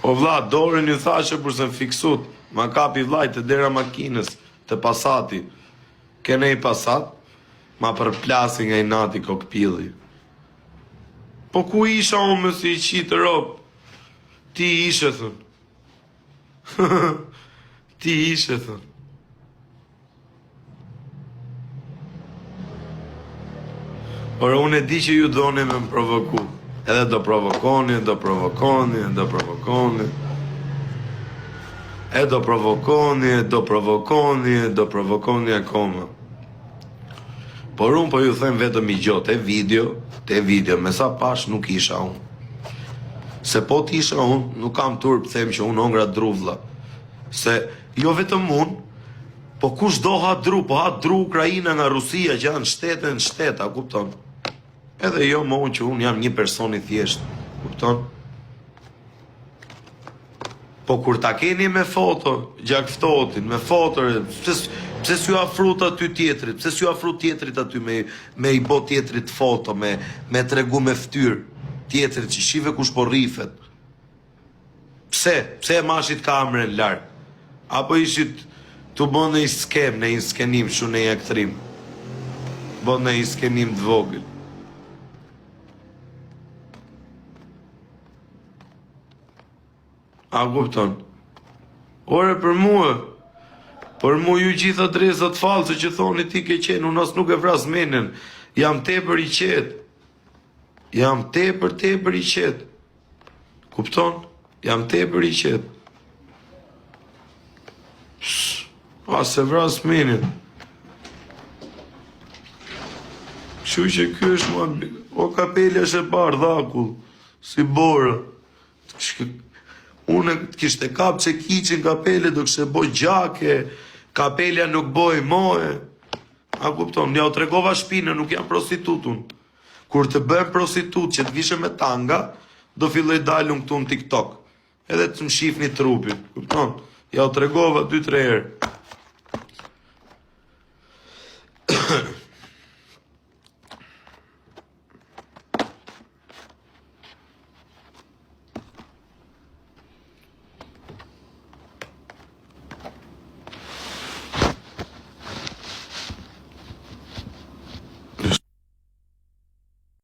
O vlla, dorën ju thashe përse fiksut. Ma kapi vllaj të dera makinës, të Passati. Kene i Passat, ma përplasi nga i nati kokpilli. Po ku isha unë më si i qitë rob? Ti ishe, thën. Ti ishe, thën. Por unë e di që ju doni me më provoku. Edhe do provokoni, do provokoni, do provokoni. E do provokoni, do provokoni, do provokoni akoma. Por unë po ju them vetëm i gjotë, te video, me sa pash nuk isha unë. Se po t'isha unë, nuk kam turp them që unë ongra druvlla. Se jo vetëm unë, po kush do ha dru, po ha dru Ukraina nga Rusia që janë shtete në shteta, kupton? Edhe jo më unë që unë jam një person i thjesht, kupton? Po kur ta keni me foto, gjakftotin, me foto, pse s'ju afrut aty tjetrit, pse s'ju afrut tjetrit aty me i bo tjetrit foto, me tregu me ftyrë, tjetrit që shive kush po rrifet. Pse e mashit kamerën larg? Apo ishit të bon në i skem, në i skenim, shu në i aktrim. Bon në i skenim të vogël. A kupton? Ore për mua, për mu ju gjitha dresat false që thoni ti ke qenë, unë as nuk e vras menen, jam tepër i qetë. Jam tepër i qetë. Kupton? Jam tepër i qetë. As e vras menen. Kështu që ky është mua, o kapelja është e bardh dhakull, si bora. Unë kishte kap që kiqin kapele, do kështë boj gjake, kapelja nuk boj moe. A kupton, ja u tregova shpinë, nuk jam prostitutun. Kur të bëm prostitut që të vishe me tanga, do filloj dalun këtu në TikTok. Edhe të më shifni trupin, kupton? Ja u tregova 2-3 herë.